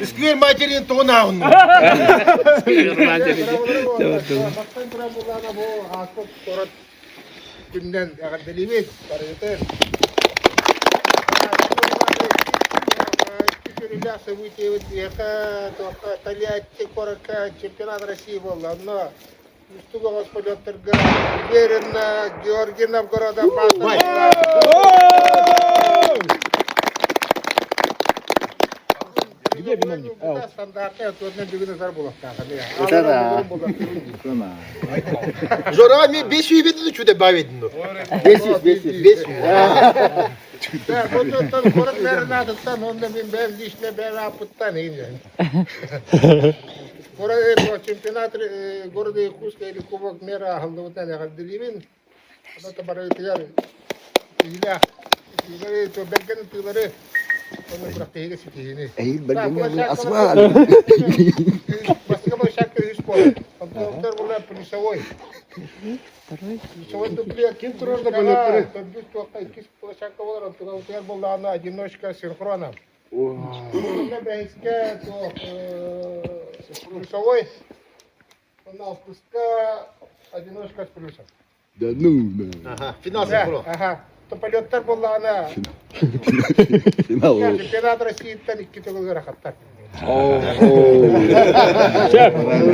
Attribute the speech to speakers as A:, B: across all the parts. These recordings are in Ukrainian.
A: Сквер материн тонауын. Günden delimiz parayı. Alhamdulillah события вот века, только Тольятти, Корака, чемпионат России был, но Устуга господа Торга, уверенно, Георгий Новгорода,
B: Где виновник?
A: Стандартный, вот одна бегуна зарбулов.
B: Это да.
A: Жора, мен 500 бедini çude bavedin. 500. Да, вот он город Мернадовтан, он мен лично ben апыттан eyim. Город чемпионат города Якутска или Кубок мира Халдовтан Халдилимин. Это барайтыяр. Иля. То беккен тылары. Onu bıraktığıyla sikiyini.
B: Eğil belgeni asma.
A: Başka bir şarkı hiç koyuyor. Doktor bunlar polisavoy. Polisavoy dupliya kim turur da böyle. Tabii çok ikisi şarkı var. Doktor bunlar одиночка синхрона. Bunlar benske to polisavoy. Bunlar пуска одиночка с плюсом.
B: Да ну.
A: Ага, финал синхрон. Ага. То полеттер bunlar ana. Чемпионат России-тен 2 тылыгы рахаттар.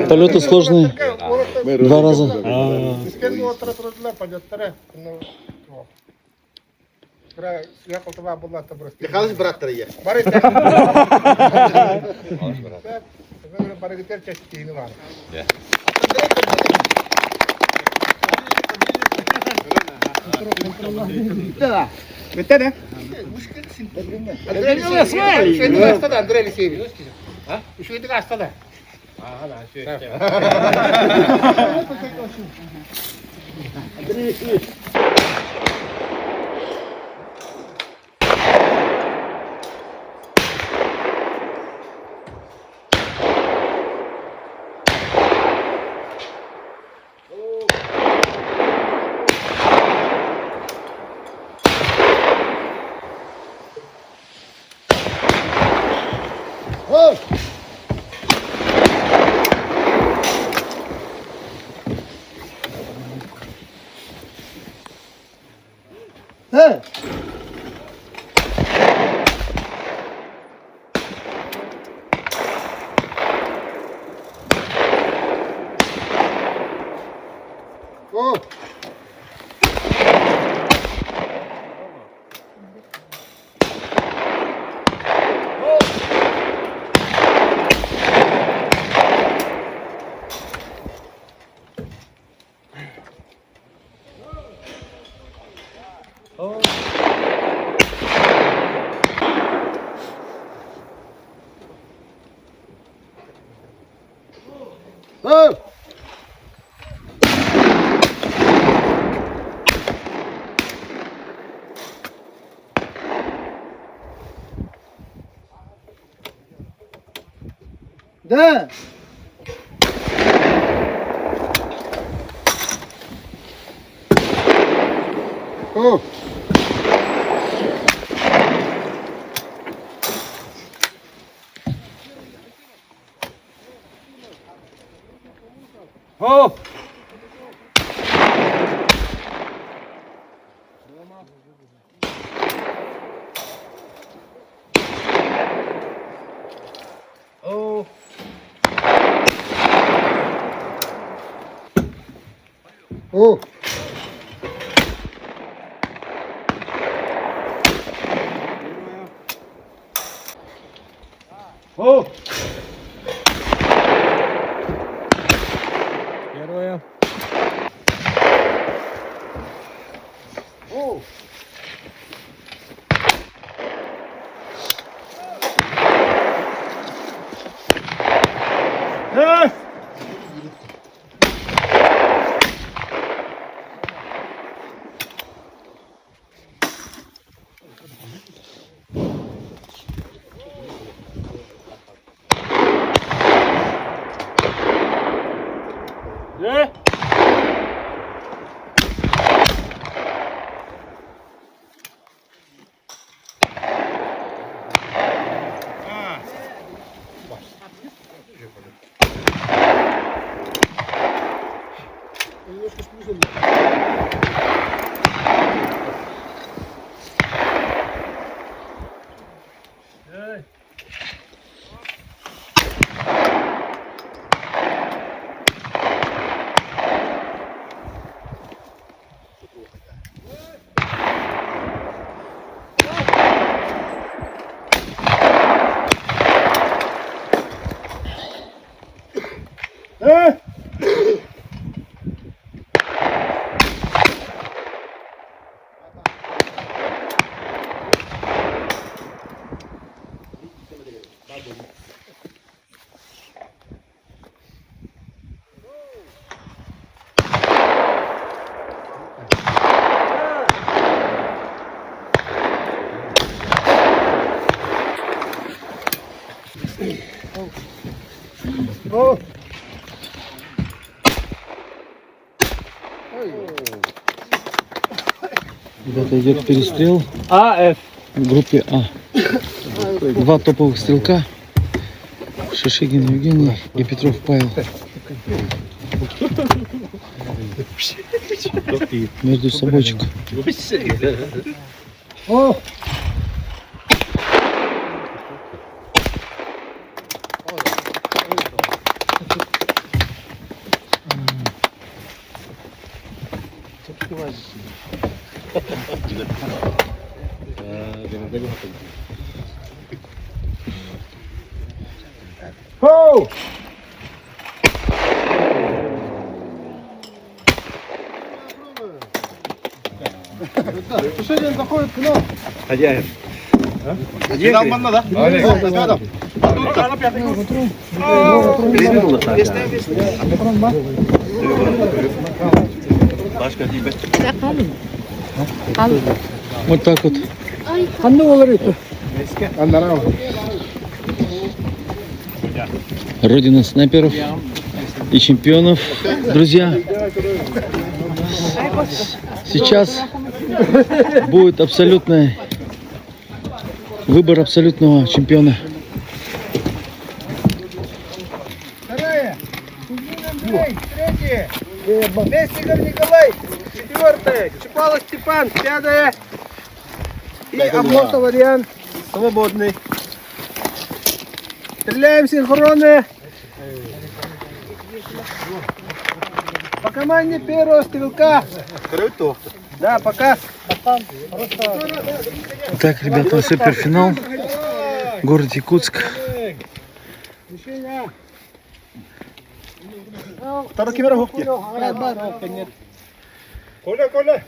C: Полеты сложные. 2 раза.
A: Искенде отыра-тұрдылар, полеттері. Съехал това бұллата брости.
D: Қалыш браттар е.
A: Бары барыгытер часть кейіні бар.
B: Bitti ne?
A: Üşüydük hasta da Andrei Alexeyevich. Üşüydük hasta da.
B: He.
A: Oh.
B: Oh. Да.
A: Oh.
B: Oh.
A: Oh. Oh.
B: Oh.
C: Первая.
A: Oh.
B: Hey.
C: Ребята, идет перестрел
B: АФ.
C: в группе А. Два топовых стрелка. Шишигин Евгений и Петров Павел. Между собойчик.
B: Хоу! Слушай, заходит к нам.
C: Вот так вот. Родина снайперов и чемпионов. Друзья, сейчас будет абсолютный выбор абсолютного чемпиона.
B: Третье. Местников Николай. Четвертое. Чапалов Степан. Пятое. И Обломов вариант. Свободный. Стреляем синхронно. По команде первого стрелка. Да, пока.
C: Так, ребята, суперфинал. Город Якутск.
B: Второй камера губки. Коля.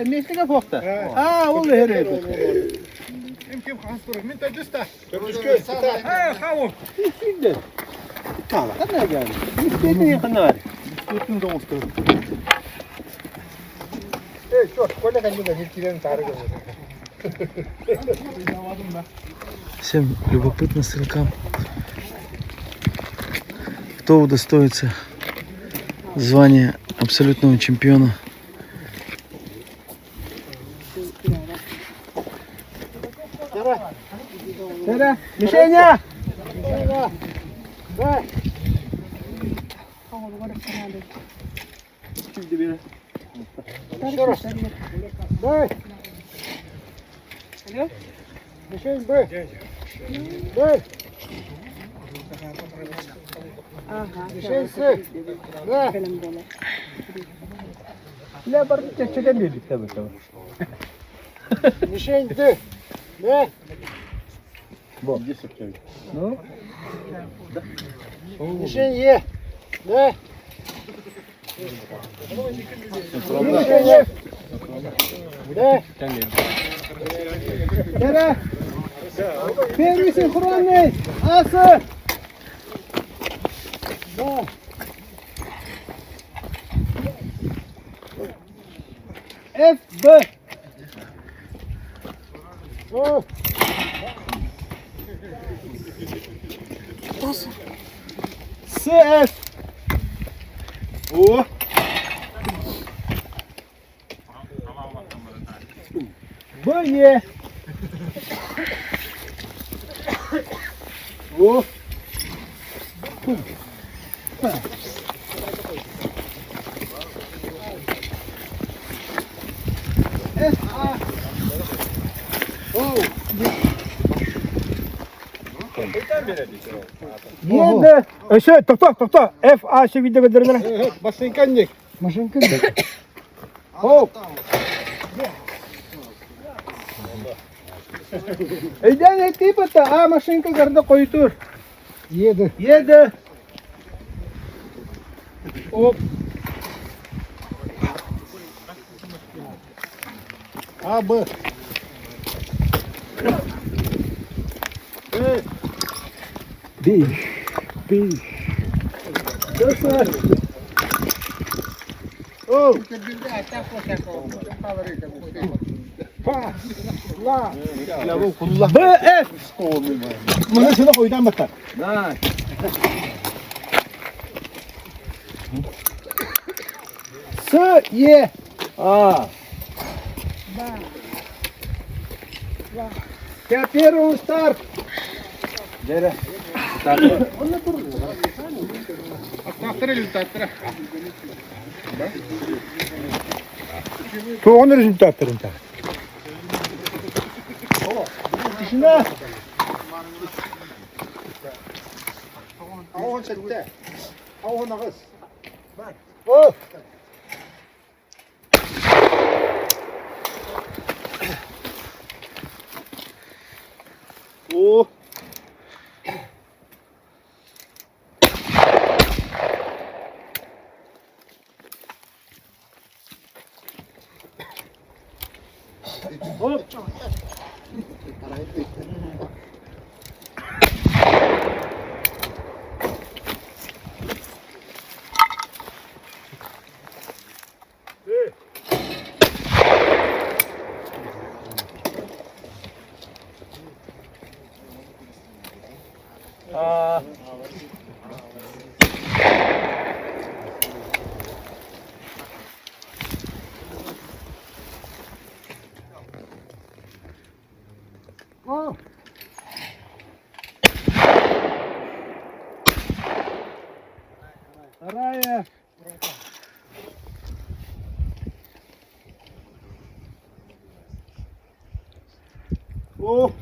B: Местников губка. А, он легерей.
C: Всем любопытно стрелкам, кто удостоится звания абсолютного чемпиона.
B: Мишеня! Еще раз. Дай. Мишень, Б. Дай. Мишень, С. Да. Мишень, Д. Да. Ну? Мишень Е. Да. Мишень Е. Да. Да. Первый синхронный. Аса. Да. Ф, Б. О. С, Ф. О. Б, Е. О. С, А. О. Еді. Ще, тоқта. F, A ще відео видерне. Машинканник. О. Eyden eti bata. Машинка garda koyutur. Еді. Оп.
A: А, Б.
B: Бій. Бій.
A: О! Pas. La.
B: БФ. Мене сюди койдан баттар. С, Е. Я первый старт. Тоғын результаттарын та. Тишина.
A: Ауын сәтті. Ауын ағыз.
B: О. О. Вторая. О.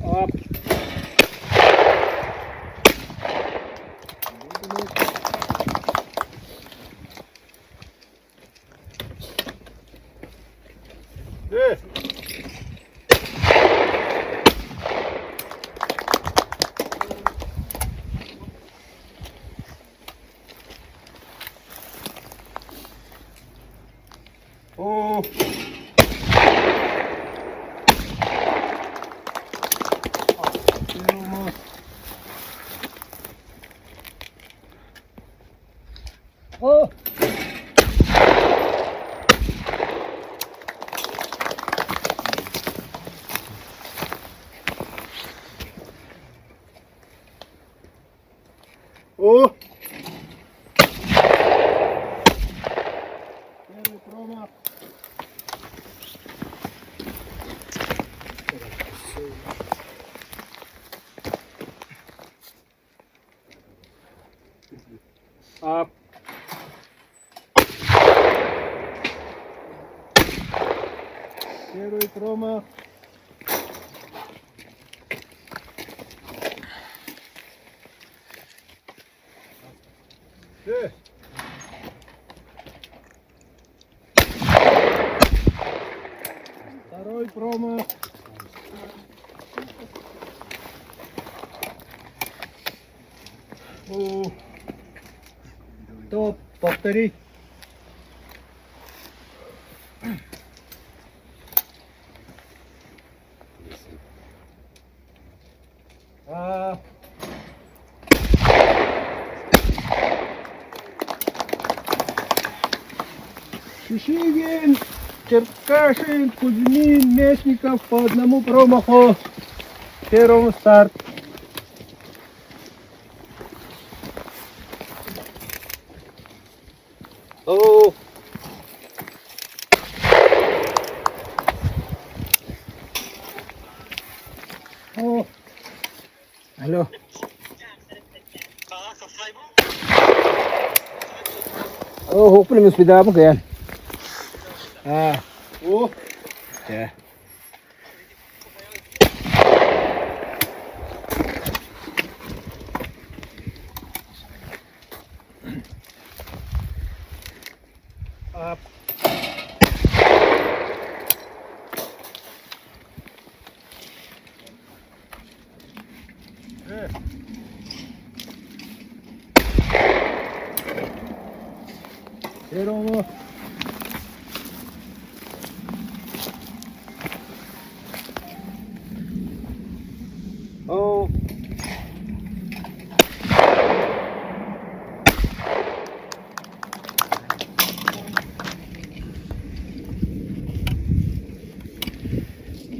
B: Оп. О. О. О. Первый промах. Ап. Первый промах. Второй промах. Топ, повтори. Шишигин, Черкашин, Кузьмин, Мечников по одному промаху. Первому старт. О. О. Алло. Oh, hopefully mas pida mo kaya. Oh. Yeah.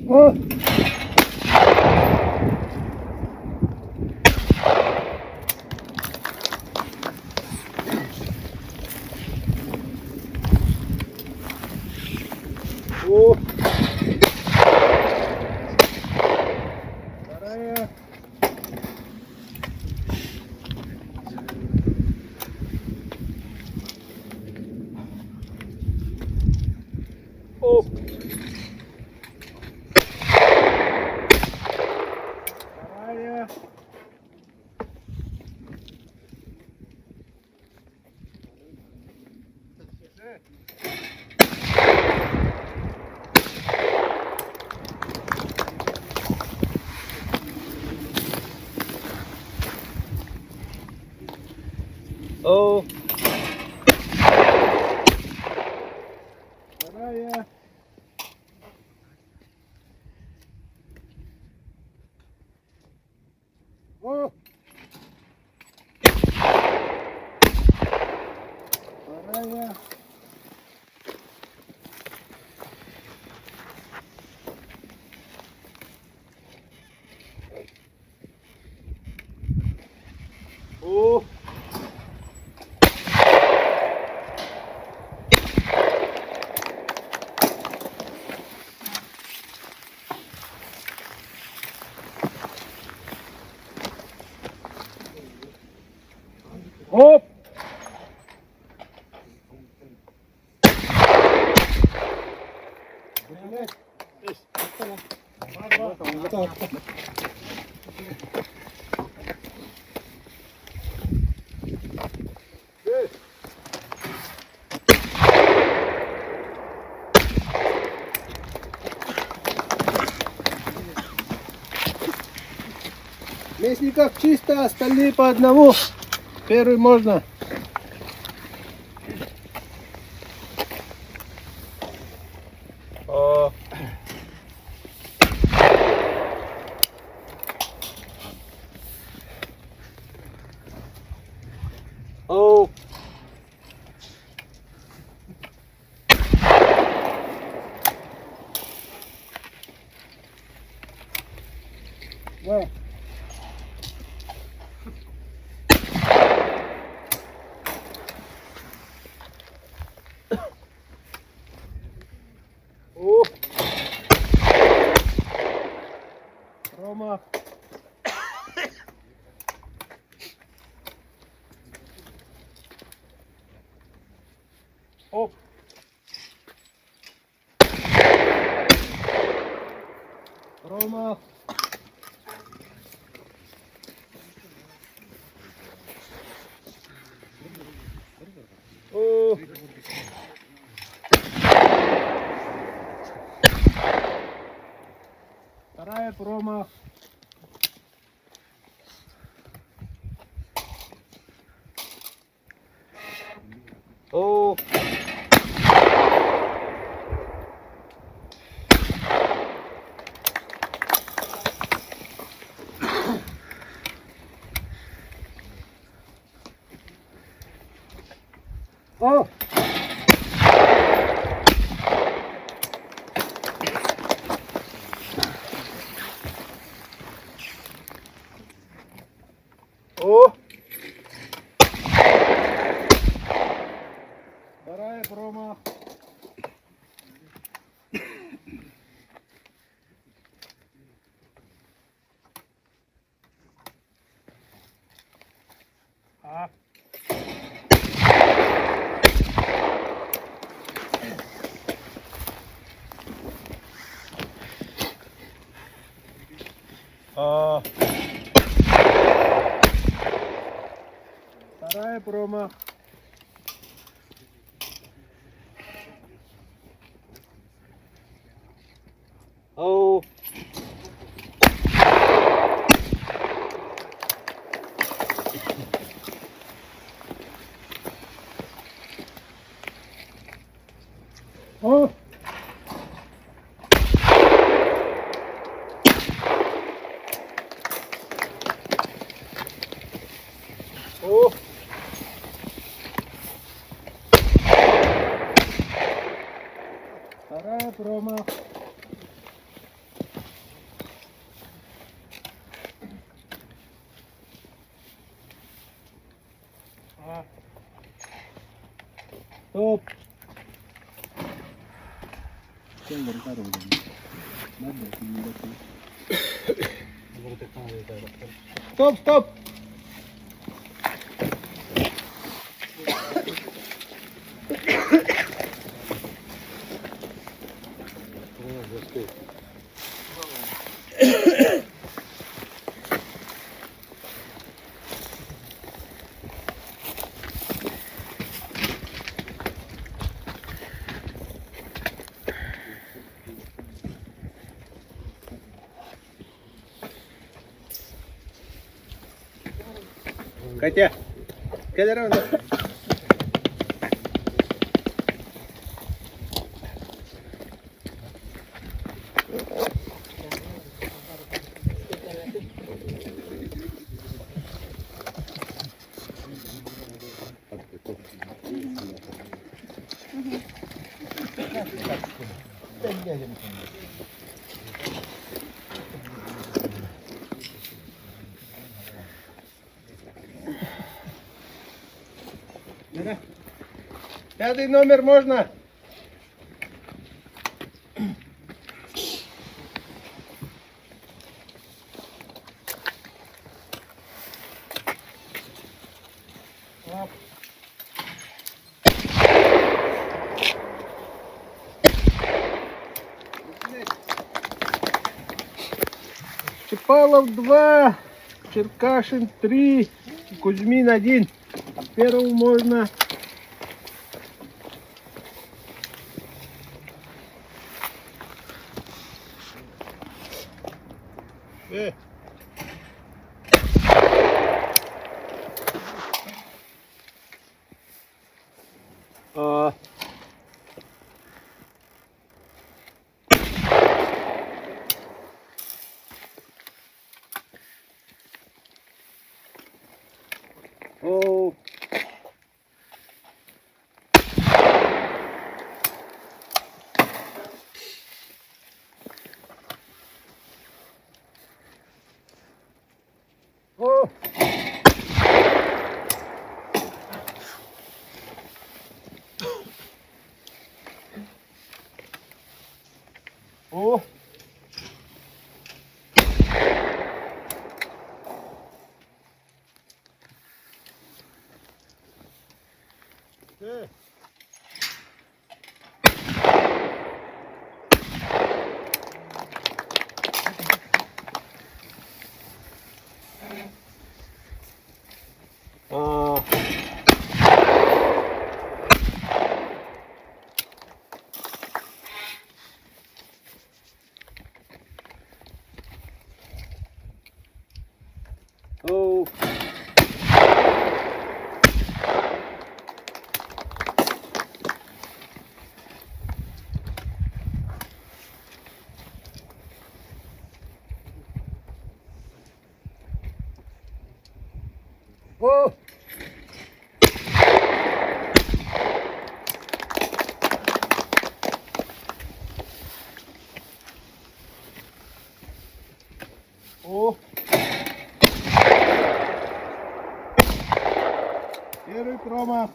B: О! О! Вторая. Оп. Вторая. О. Вторая. О. Вторая. О. Оп! Мясников чисто, остальные по одному. Первый можно. О. О. Да. О. Рома. Оп. Рома. О. Вторая промах. О. О. О. Вторая промах. А. А. Вторая промах. Оу. О. О. Вторая промах. Стоп, стоп! Катя, кадр. Пятый номер можно? Чапалов 2, Черкашин 3, Кузьмин 1. Первому можно. О. О. О. О. О. О. Первый промах.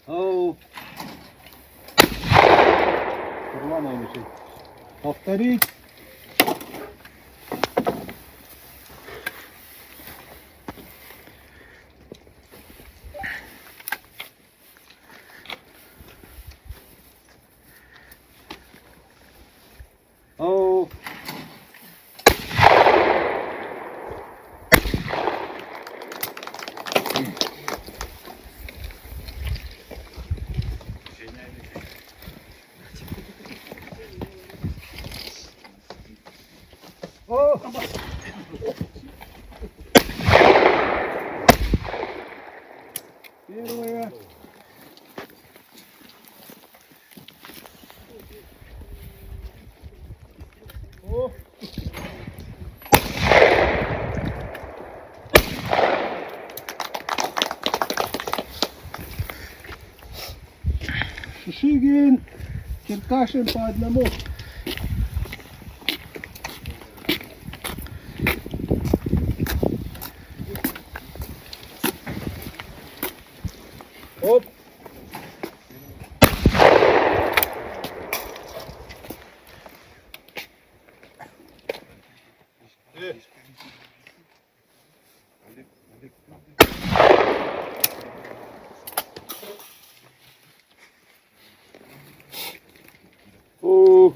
B: Оу. Повторить. Оу. О! Первая. Черкашин по одному. Оп. О.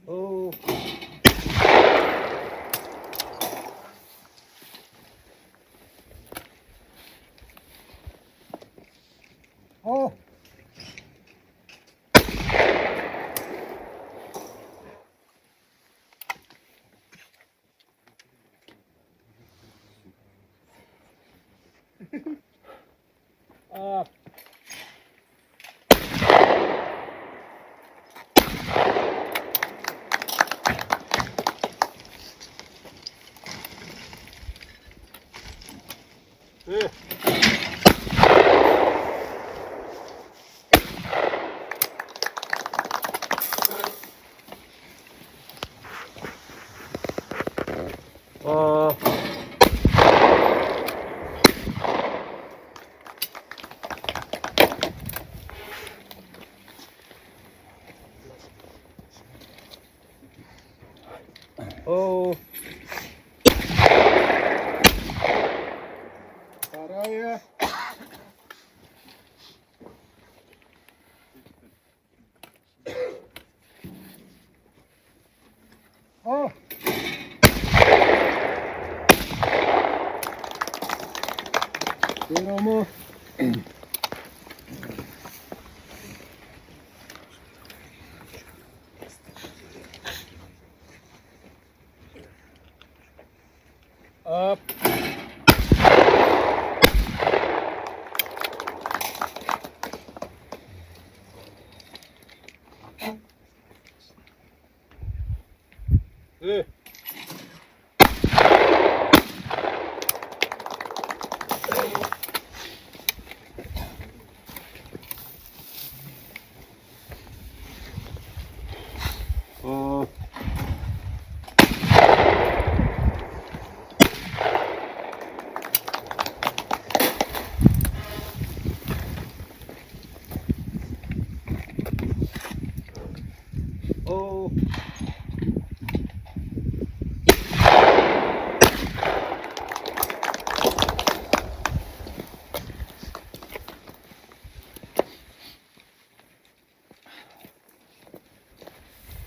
B: О. О. А. А. О. Вторая. О. Первому. Оп. О. О.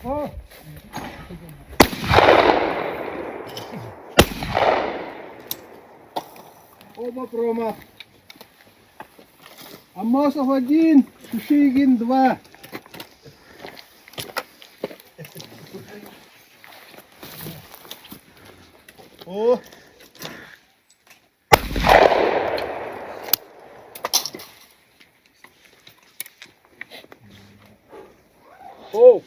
B: О. Оба промах. Амосов 1, Кушигин 2. О. О.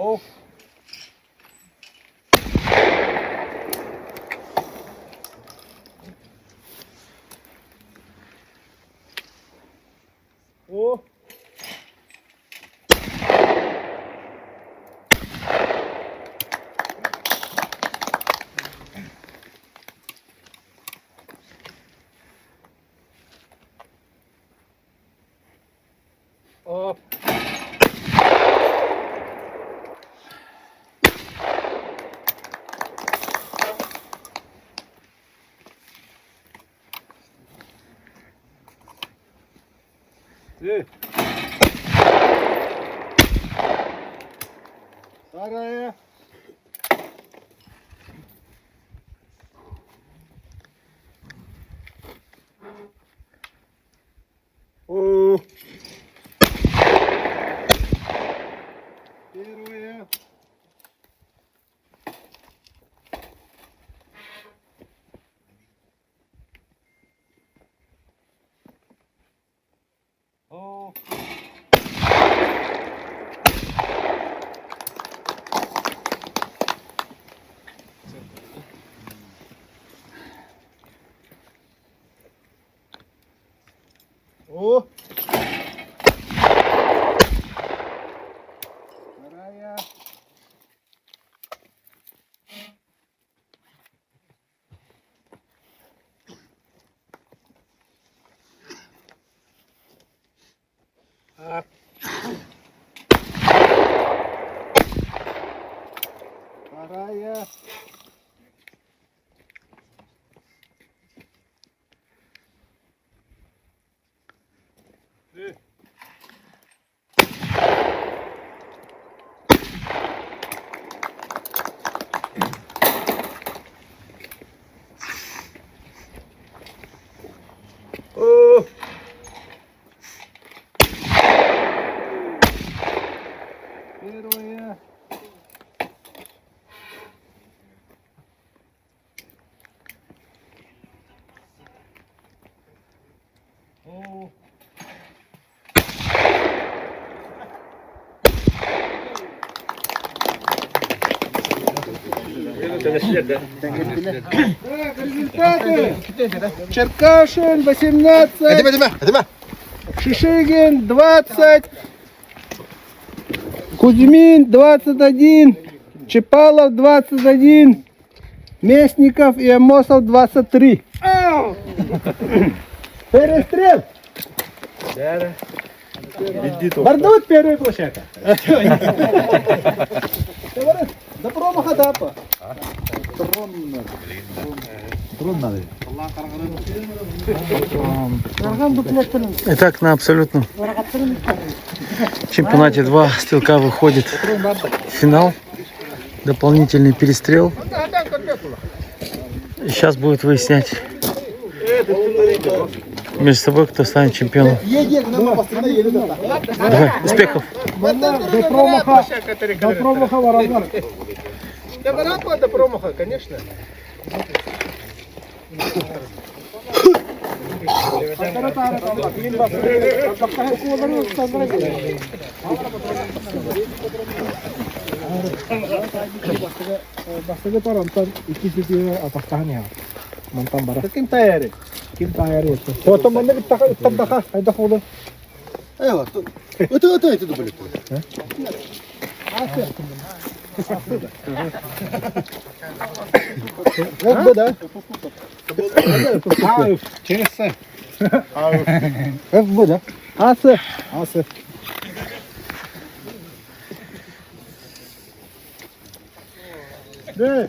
B: О. О. Оп. Эй. Вторая. О. Первая. О. О. Вторая. А. Вторая. О. Первая. О. Так, результаты. Черкашин 18,
A: Дима.
B: Шишигин 20, Кузьмин 21, Чепалов 21, Местников и Амосов 23. Перестрел! Бардут первая площадка. Да промаха дапа.
C: Итак, на абсолютном чемпионате 2 стрелка выходит в финал. Дополнительный перестрел. И сейчас будет выяснять между собой, кто станет чемпионом. Давай, успехов!
B: До промаха воровар.
A: До промаха, конечно.
B: Basta parantan ikisi apakah ya? Mantan bara. Kim tayari? Kim tayari itu? Foto mana kita tabaka? Ada foto.
A: Ayo, itu boleh.
B: Вот да. Через це. Вот буде. Асы. Да.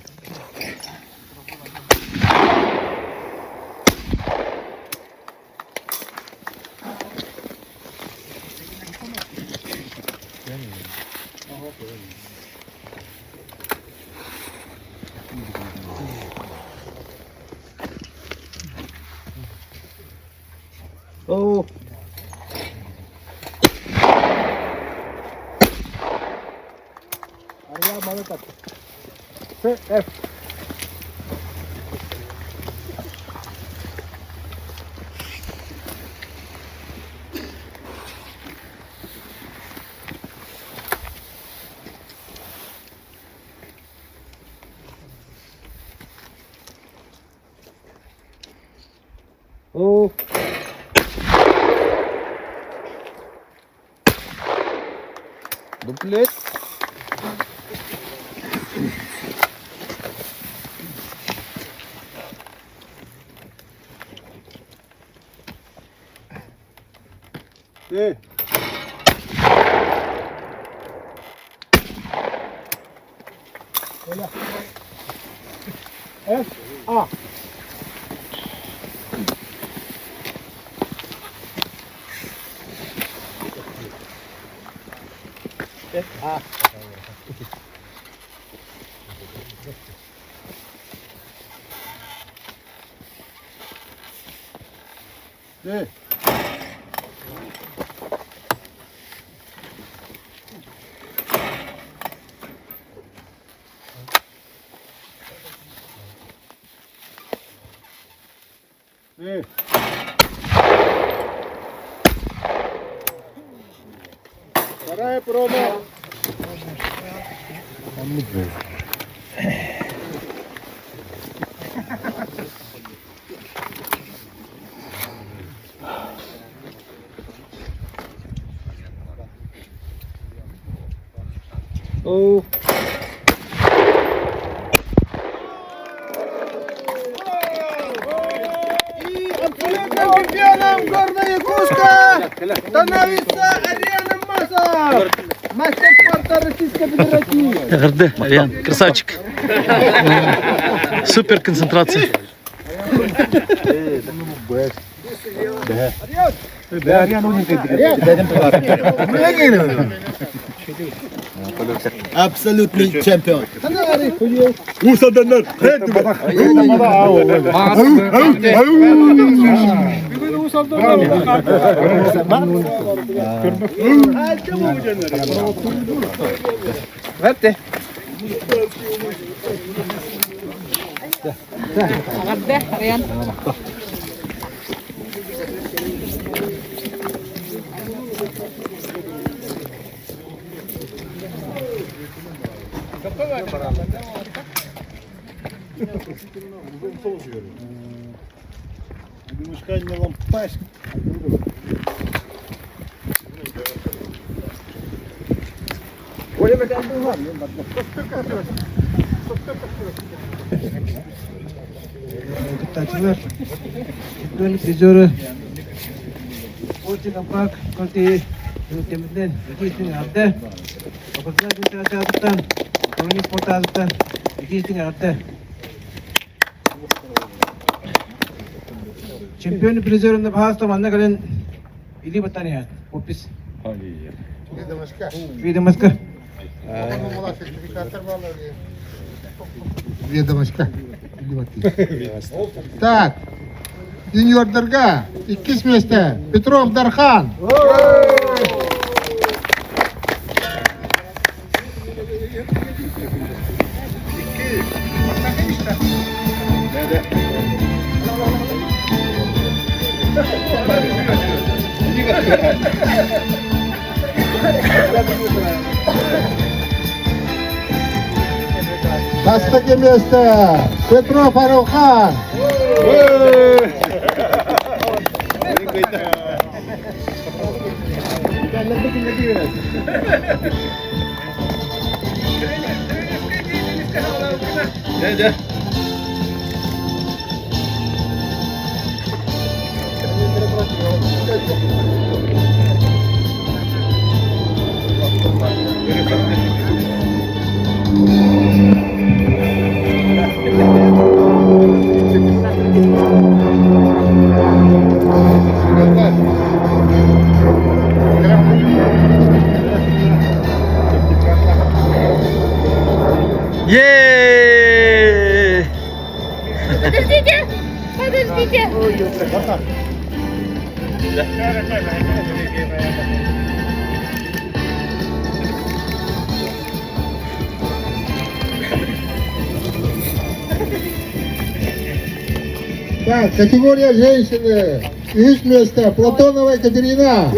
B: О. Ария малыкат. F. О. Дуплет. F A. F A.
A: Вторая проба.
C: Оу.
B: Абсолютно чемпионом города Якутска становится Ариана Масов. Мастер спорта Российской Федерации.
C: Гарде, Ариан, красавчик. Супер концентрация.
D: Абсолютный чемпион.
E: غدا ريان
B: Чемпион призеры. Очень компак, конти, темден, регистринг арте. Опознаем азаттан, тони спорт азаттан, регистринг арте. Чемпион призеры бахаста манна кален иди बताने हैं वापस
A: Видомашка.
B: видомаска.
A: Мала сертификатор балаги. Ведомашка. Так, юниор Дарга, 2 место, Петров Дархан. Шестое место, Петров Арухан.
C: Е!
E: Подождите! Подождите!
A: Так, категория женщины. 3 место, Платонова Екатерина.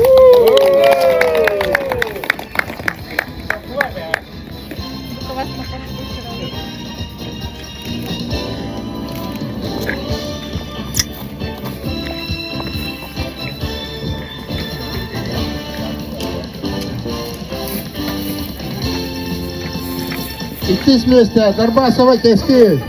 A: Идти с места, Горбасова Текстиль.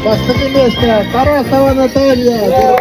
A: Последнее место, Тарасова Наталья.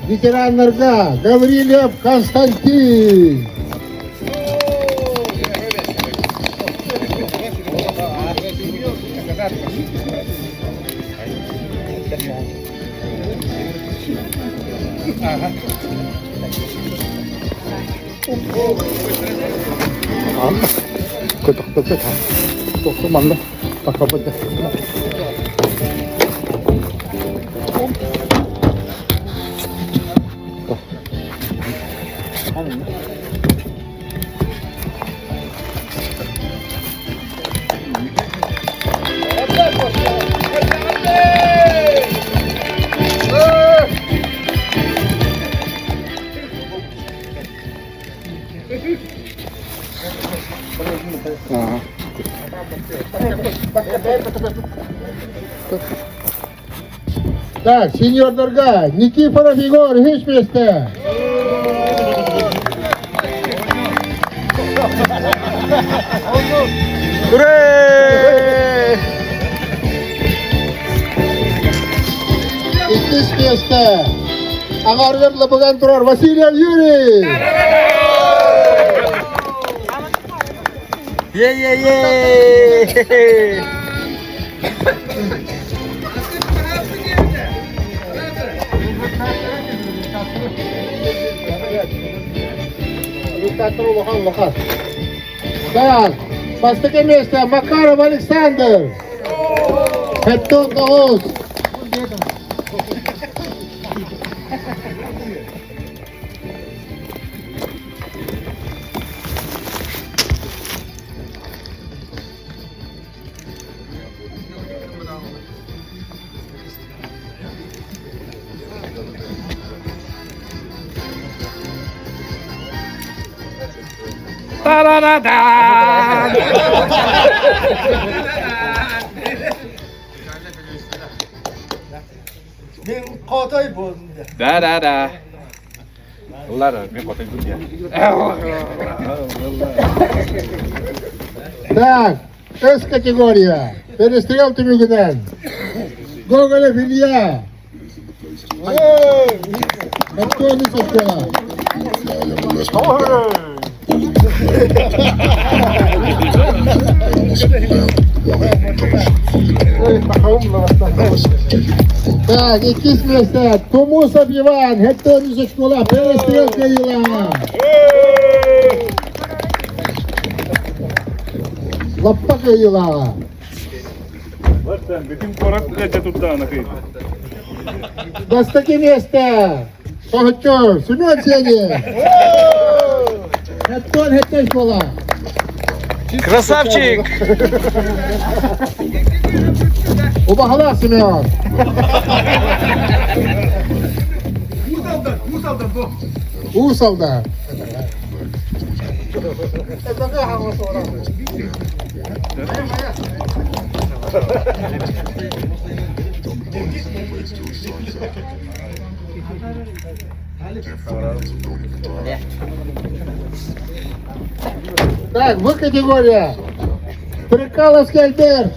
A: Ветеранlarga Гаврилев Константин.
B: 그 똑똑해 다. 똑똑 맞나? 바꿔보자.
A: Так, сеньор Дорга, Никифоров Егор, есть место?
C: 그래!
A: Есть место. Агарвер Лабагантурар, Васильев Юрий.
C: 예예예!
A: Так, постаки место. Макаров Александр. Хеттон Наус.
C: 따라라단! 따라라. Lara, me conta tudo dia.
A: Так, С-категория. Перестрел Тюмюгден. Гоголев Илья. Антон Исачкова. Так, якісь места. Тумусов Иван, Антон Исачкова. Перестрел Кирилла. Лаппа Кирилла.
D: Bütün korak gece tuttu anakayı.
A: Достаки места. Поготов, Семен Сеня. Антон Хеттешкова.
C: Красавчик!
A: Убахала Семен. Усалда. Так, в категория. Прикаловский Альберт.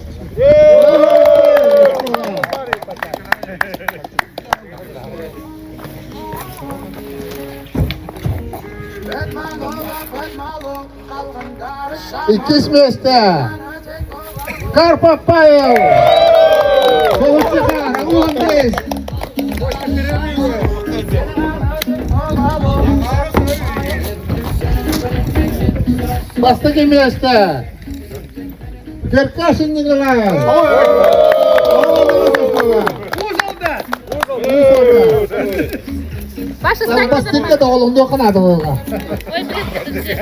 A: Икис места. Карпов Павел. Получиха, Рагуандес. Постаки места. Черкашин Николай.
E: Паша, стань
A: Постаки да олонду канады болга.
E: Ой, подожди.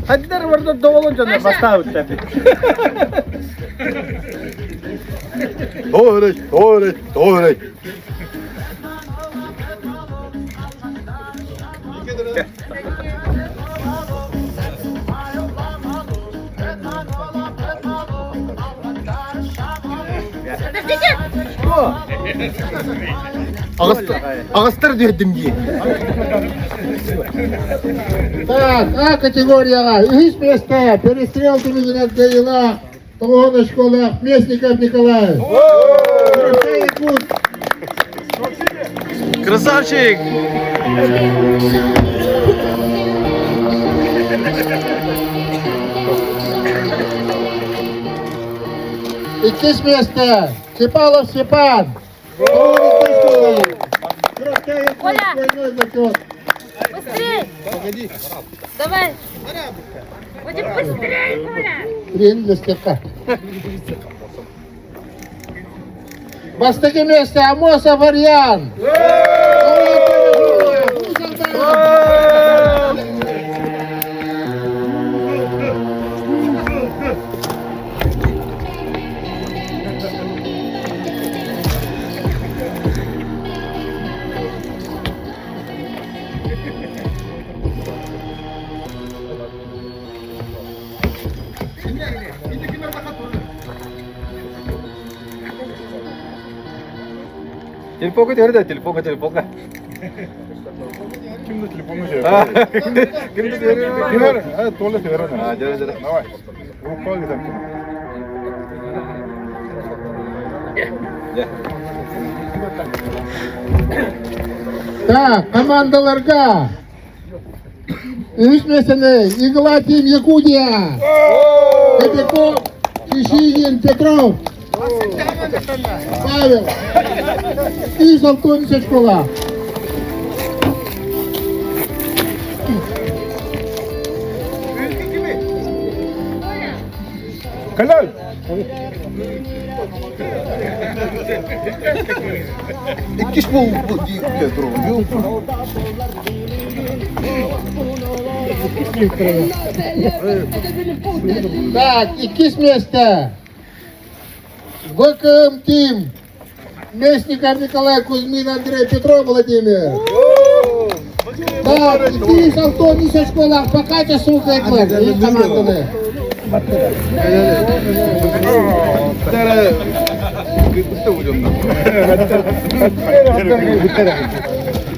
B: Хаддар варда доволон жана бастаут тапи.
D: Doğru.
B: Ағыстар дедімге.
A: Так, А категорияға 3 место. Перестрелки Ленинград Гаила. Погоны школа Местников Николай. Красавчик Якут.
C: Красавчик!
A: Идти место. Сипалов Степан. Погоны школа. Красавчик Якут.
E: Оля.
A: Двойной зачет.
E: Быстрей! Давай! Будем быстрее, Коля!
A: Тренинг для стека. Бастаки место. Амоса Варьян.
B: Телефонға терді, телефонға.
D: Kimde telefonu şey
B: Кімді терді?
D: Tolle severim.
B: Жарай.
D: Давай. Рукой gidelim.
A: Так, командаларға. 3 месені Игла Тим Якутия. Кобяков, Шишигин, Петров. Павел. И Золотоница школа.
D: Helal.
B: İkiş bu deyip durun.
A: Так, идти с места. ВКМ Тим. Местников Николай Кузьмин, Андрей Петров, Владимир. Так, идти Золотоница школа. Покатя, сука, и команданы.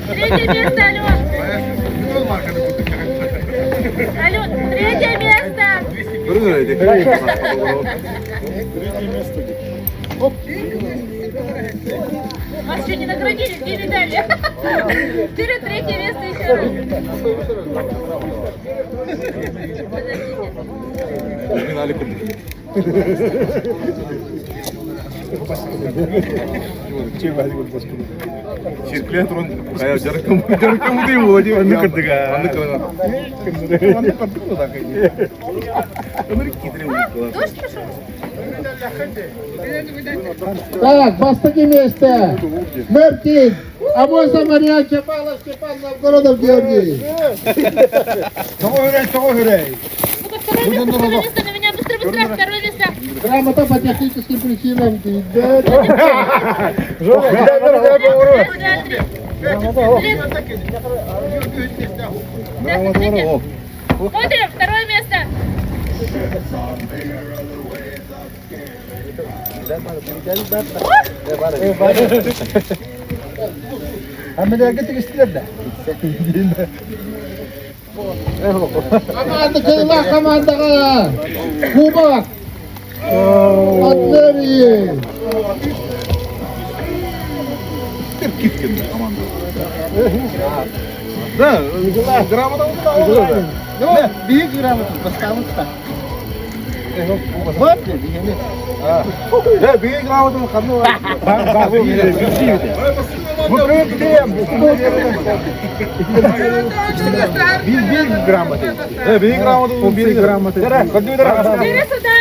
E: Третье место, Ален! Ален, третье место! Вас еще не наградили, где медали? Теперь третье место еще раз.
D: Çirkliğe turun. Kaya jarıkım değil mi olacak? Anne kırdık ha. Anne kırdık. Anne kırdık mı da kaydı? Ömür gidelim.
E: Дождь пошел?
A: Так, Бастаки место. Мертин. Амоса Марьян, Чапалов, Степан, Новгородов, Георгий.
B: Того гürey.
E: Ну-ка, второе место на меня, быстро, быстро, второе место.
A: Грамота по техническим причинам.
E: Смотрим, второе место.
B: Ameliyatı istiyor da.
A: Команда Кайла, командаға. Кубок. От Левии.
B: Да, грамота oldu. Yok, büyük gramotuz, başkanlık da. Bak dedi yani. Ya büyük gramotun kanı var. Bak bu bu büyük değil. Bir gramotun. Ya büyük gramotun bir gramotun.
E: Бери сюда.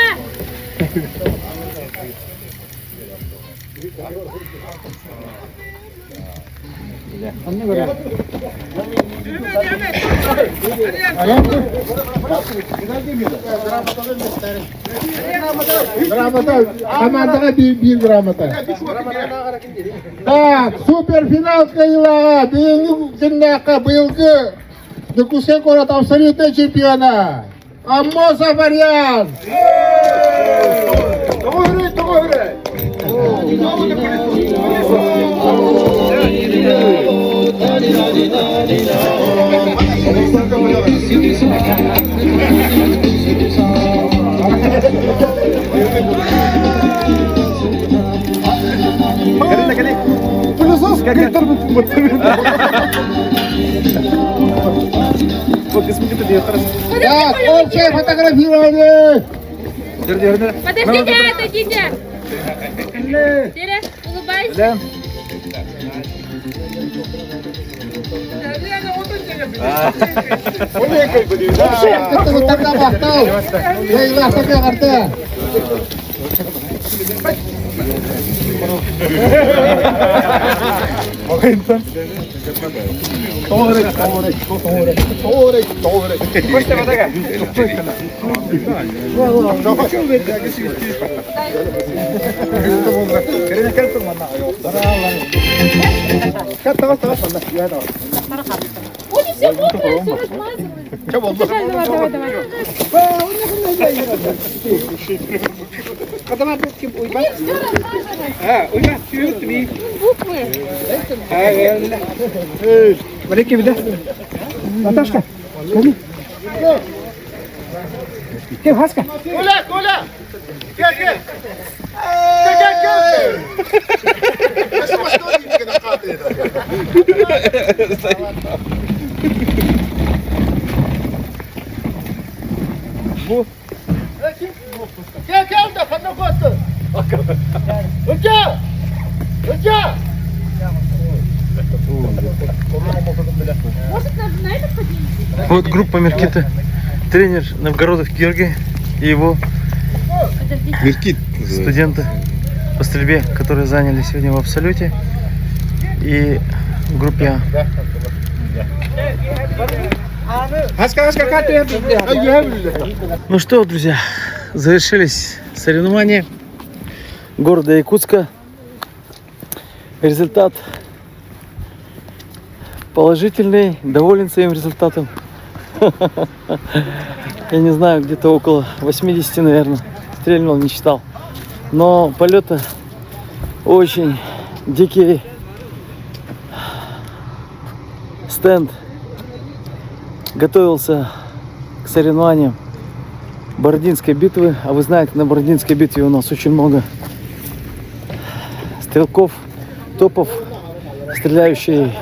A: Грамота. Командаға bir грамота. Так, суперфинал Кайла. Биылғы жинаққа биылғы Докусек город абсолютный чемпиона. Амоса Варьян.
B: Того гürey.
A: Так, общее фотографирование.
E: Подождите, отойдите. Тире, улыбайся.
A: Itu utang apa tuh? Ya ilah tapi artinya.
E: Ой, все мокрое, все размазывается. Давай, давай. Буквы.
B: Наташка, скажи. Кем, Хаска?
A: Коля, Коля! Gel gel. Gel. Nasıl başka bir ülkede katil eder?
B: Bu.
A: Gel da fazla kostu. Hoca!
E: Может, на это ходить?
C: Вот группа Меркита. Тренер Новгородов Георгий и его
E: Подождите.
C: студенты по стрельбе, которые заняли сегодня в Абсолюте. И в группе А.
B: Хаска, как ты?
C: Ну что, друзья, завершились соревнования города Якутска. Результат положительный, доволен своим результатом. Я не знаю, где-то около 80, наверное, стрельнул, не считал. Но полеты очень дикие. Стенд готовился к соревнованиям Бородинской битвы. А вы знаете, на Бородинской битве у нас очень много стрелков, топов, стреляющие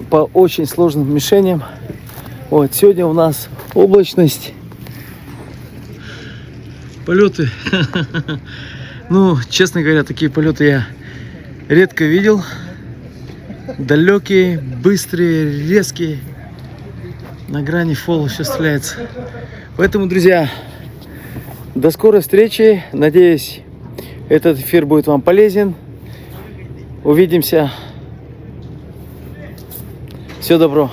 C: по очень сложным мишеням. Вот, сегодня у нас облачность. Полеты. Ну, честно говоря, такие полеты я редко видел. Далекие, быстрые, резкие. На грани фола все стреляется. Поэтому, друзья, до скорой встречи. Надеюсь, этот эфир будет вам полезен. Увидимся. Всего доброго.